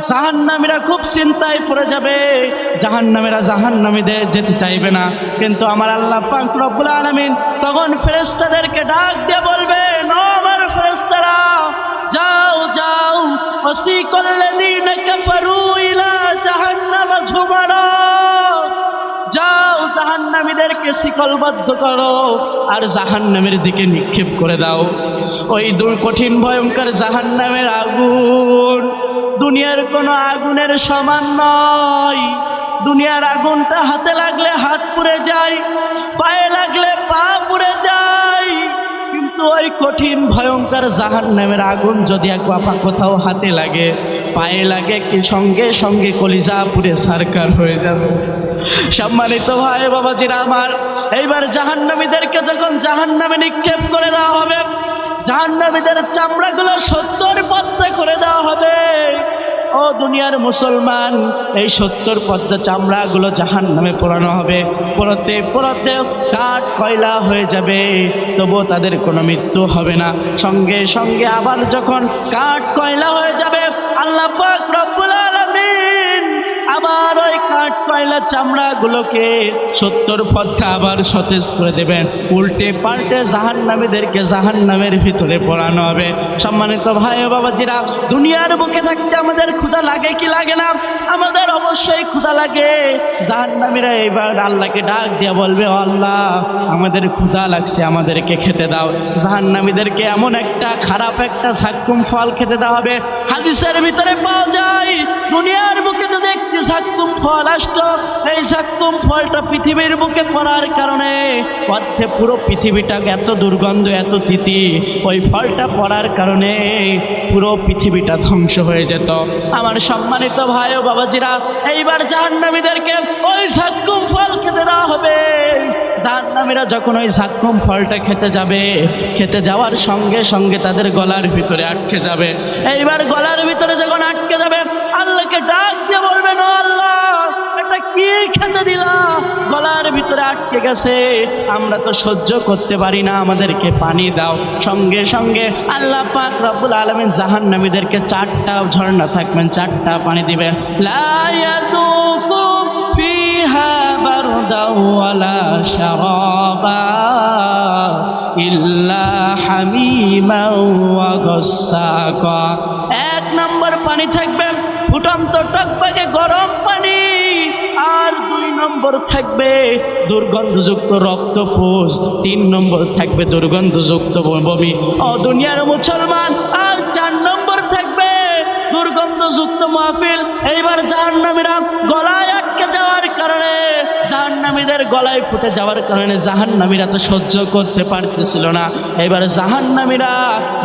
জাহান্নামীরা খুব চিন্তায় পড়ে যাবে, জাহান্নামীরা জাহান্নামীদের যেতে চাইবে না। কিন্তু আমার আল্লাহ পাক রব্বুল আলামিন তখন ফেরেশতাদেরকে ডাক দিয়ে বলবেন, ও আমার ফেরেশতারা, যাও যাও, ওয়াসিকাল্লাযীনা কাফারু ইলা জাহান্নামা যুমারা, যাও জাহান্নামীদেরকে শিকলবদ্ধ করো আর জাহান্নামের দিকে নিক্ষেপ করে দাও। ওই কঠিন ভয়ঙ্কর জাহান্নামের আগুন দুনিয়ার কোনো আগুনের সমান নয়। দুনিয়ার আগুনটা হাতে লাগলে হাত পুড়ে যায়, পায়ে লাগলে পা পুড়ে যায়, কিন্তু ওই কঠিন ভয়ঙ্কর জাহান্নামের আগুন যদি কোথাও হাতে লাগে, পায়ে লাগে, কি সঙ্গে সঙ্গে কলিজা পুড়ে সারকার হয়ে যাবে। সম্মানিত ভাই বাবাজিরা আমার, এইবার জাহান্নামীদেরকে যখন জাহান্নামে নিক্ষেপ করে দেওয়া হবে, জাহান্নামীদের চামড়াগুলো 70 পদ্মা করে দেওয়া হবে। ও দুনিয়ার মুসলমান, এই 70 পদ্মা চামড়াগুলো জাহান্নামে পোড়ানো হবে। পোড়াতে পোড়াতে কাঠ কয়লা হয়ে যাবে, তবুও তাদের কোনো মৃত্যু হবে না। সঙ্গে সঙ্গে আবার যখন কাঠ কয়লা হয়ে যাবে, আল্লাহ পাক রব্বুল আলামিন আবার ওই কাঠ কয়লা চামড়াগুলোকে 70 পদ্মা আবার সতেজ করে দেবেন। উল্টে পাল্টে জাহান্নামীদেরকে জাহান্নামের ভিতরে পড়ানো হবে। সম্মানিত ভাই ও বাবাজিরা, দুনিয়ার বুকে থাকতে আমাদের ক্ষুধা লাগে কি লাগে না? আমাদের অবশ্যই ক্ষুধা লাগে। জাহান্নামীরা এইবার আল্লাহকে ডাক দিয়ে বলবে, ও আল্লাহ, আমাদের ক্ষুধা লাগছে, আমাদেরকে খেতে দাও। জাহান্নামীদেরকে এমন একটা খারাপ একটা ঝাক্কুম ফল খেতে দেওয়া হবে। হাদিসের ভিতরে পাওয়া যায়, দুনিয়ার বুকে যদি একটি ঝাক্কুম ফল আসতো, এই ঝাক্কুম ফলটা পৃথিবীর বুকে পড়ার কারণে অর্ধে পুরো পৃথিবীটা এত দুর্গন্ধ, এত তিতি, ওই ফলটা পড়ার কারণে পুরো পৃথিবীটা ধ্বংস হয়ে যেত। আমার সম্মানিত ভাই ও বাবাজিরা, এইবার জাহান্নামীদেরকে ওই ঝাক্কুম ফল খেতে দেওয়া হবে। জাহান্নামীরা যখন ওই ঝাক্কুম ফলটা খেতে যাবে, খেতে যাওয়ার সঙ্গে সঙ্গে তাদের গলার ভিতরে আটকে যাবে। এইবার গলার ভিতরে যখন আটকে যাবে, আল্লাহকে ডাক দিয়ে বলবেন, ও আল্লাহ, এটা কি খেতে দিলা? গলার ভিতরে আটকে গেছে, আমরা তো সহ্য করতে পারি না, আমাদেরকে পানি দাও। সঙ্গে সঙ্গে আল্লাহ পাক রব্বুল আলামিন জাহান্নামীদেরকে 4টা ঝর্ণা থাকবেন, 4টা পানি দিবেন। লা ইয়াযুকু ফিহা বারদাও ওয়ালা শারাবা ইল্লা হামিমাও ওয়া গাসসাকা। 1 নম্বর পানি থাকবে ফুটন্ত টকবকে গরম পানি, আর 2 নম্বর থাকবে দুর্গন্ধযুক্ত রক্তপুষ, 3 নম্বর থাকবে দুর্গন্ধযুক্ত বমি। ও দুনিয়ার মুসলমান, আর 4 নম্বর থাকবে দুর্গন্ধযুক্ত মাহফিল। এইবার জাহান্নামীরা গলায় আটকে যাওয়ার কারণে, জাহান্নামীদের গলায় ফুটে যাওয়ার কারণে জাহান্নামীরা তো সহ্য করতে পারতেছিল না। এবার জাহান্নামীরা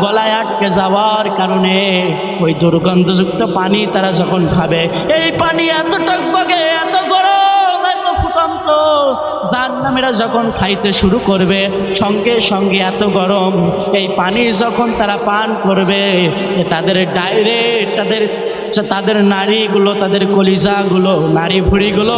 গলায় আটকে যাওয়ার কারণে ওই দুর্গন্ধযুক্ত পানি তারা যখন খাবে, এই পানি এত টকবকে, এত গরম, এত ফুটন্ত, জাহান্নামীরা যখন খাইতে শুরু করবে, সঙ্গে সঙ্গে এত গরম, এই পানি যখন তারা পান করবে, তাদের ডাইরেক্ট তাদের নাড়িগুলো, তাদের কলিজাগুলো, নাড়ি ভুঁড়িগুলো